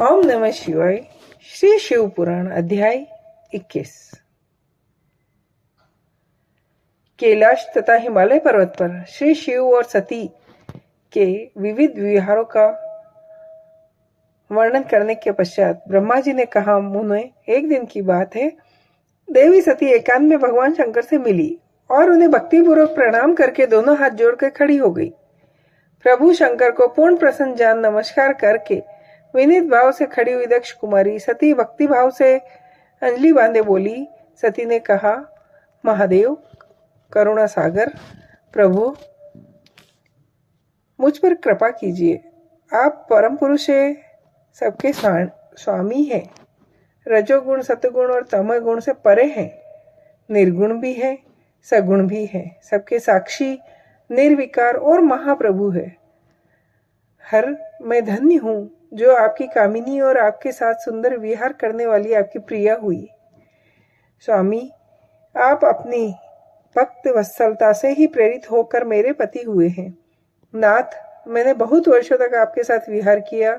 ओम नमः शिवाय। श्री शिव पुराण अध्याय 21। कैलाश तथा हिमालय पर्वत पर श्री शिव और सती के विविध विहारों का वर्णन करने के पश्चात ब्रह्मा जी ने कहा, मुने, एक दिन की बात है, देवी सती एकांत में भगवान शंकर से मिली और उन्हें भक्तिपूर्वक प्रणाम करके दोनों हाथ जोड़कर खड़ी हो गई। प्रभु शंकर को पूर्ण प्रसन्न जान नमस्कार करके विनीत भाव से खड़ी हुई दक्ष कुमारी सती भक्ति भाव से अंजलि बांधे बोली। सती ने कहा, महादेव, करुणा सागर, प्रभु, मुझ पर कृपा कीजिए। आप परम पुरुष है, सबके स्वामी है, रजोगुण, सतगुण और तमो गुण से परे हैं, निर्गुण भी है, सगुण भी है, सबके साक्षी, निर्विकार और महाप्रभु है। हर मैं धन्य हूँ जो आपकी कामिनी और आपके साथ सुंदर विहार करने वाली आपकी प्रिया हुई। स्वामी, आप अपनी भक्त वत्सलता से ही प्रेरित होकर मेरे पति हुए हैं। नाथ, मैंने बहुत वर्षों तक आपके साथ विहार किया।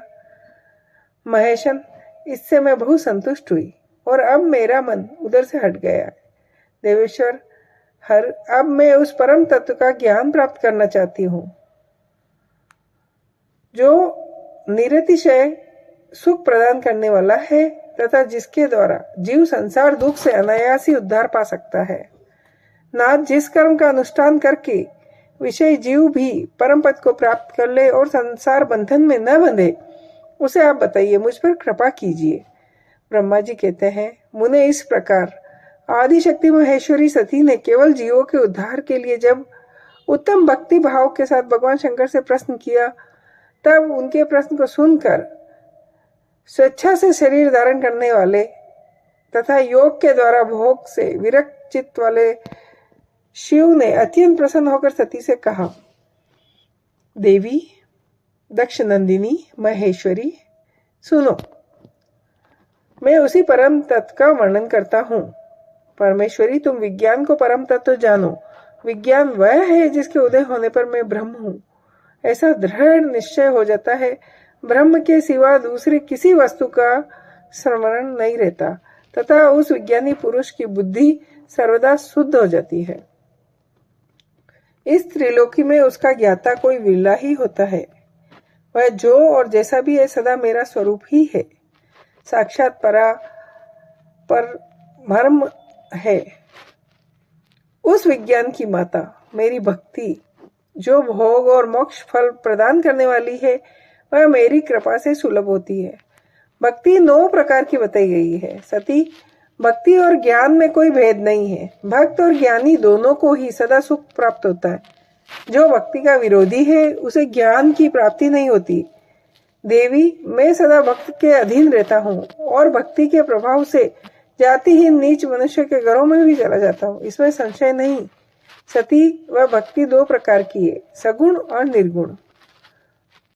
महेशन, इससे मैं बहुत संतुष्ट हुई और अब मेरा मन उधर से हट गया। देवेश्वर, हर अब मैं उस परम तत्व का ज्ञान प्राप्त करना चाहती हूँ जो निरतिशय सुख प्रदान करने वाला है तथा जिसके द्वारा जीव संसार दुख से अनायास ही उद्धार पा सकता है। नाथ, जिस कर्म का अनुष्ठान करके विषय जीव भी परम पद को प्राप्त कर ले और संसार बंधन में न बंधे, उसे आप बताइए, मुझ पर कृपा कीजिए। ब्रह्मा जी कहते हैं, मुने, इस प्रकार आदिशक्ति महेश्वरी सती ने केवल जीवों के उद्धार के लिए जब उत्तम भक्ति भाव के साथ भगवान शंकर से प्रश्न किया, तब उनके प्रश्न को सुनकर स्वेच्छा से शरीर धारण करने वाले तथा योग के द्वारा भोग से विरक्त चित्त वाले शिव ने अत्यंत प्रसन्न होकर सती से कहा, देवी, दक्ष नंदिनी, महेश्वरी, सुनो, मैं उसी परम तत्व का वर्णन करता हूँ। परमेश्वरी, तुम विज्ञान को परम तत्व जानो। विज्ञान वह है जिसके उदय होने पर मैं ब्रह्म हूँ, ऐसा दृढ़ निश्चय हो जाता है। ब्रह्म के सिवा दूसरे किसी वस्तु का स्मरण नहीं रहता तथा उस विज्ञानी पुरुष की बुद्धि सर्वदा शुद्ध हो जाती है। इस त्रिलोकी में उसका ज्ञाता कोई विरला ही होता है। वह जो और जैसा भी है, सदा मेरा स्वरूप ही है, साक्षात पर मर्म है। उस विज्ञान की माता मेरी भक्ति, जो भोग और मोक्ष फल प्रदान करने वाली है, वह मेरी कृपा से सुलभ होती है। भक्ति 9 प्रकार की बताई गई है। सती, भक्ति और ज्ञान में कोई भेद नहीं है। भक्त और ज्ञानी दोनों को ही सदा सुख प्राप्त होता है। जो भक्ति का विरोधी है, उसे ज्ञान की प्राप्ति नहीं होती। देवी, मैं सदा भक्त के अधीन रहता हूँ और भक्ति के प्रभाव से जातिहीन नीच मनुष्य के घरों में भी चला जाता हूँ, इसमें संशय नहीं। सती, वह भक्ति 2 प्रकार की है, सगुण और निर्गुण।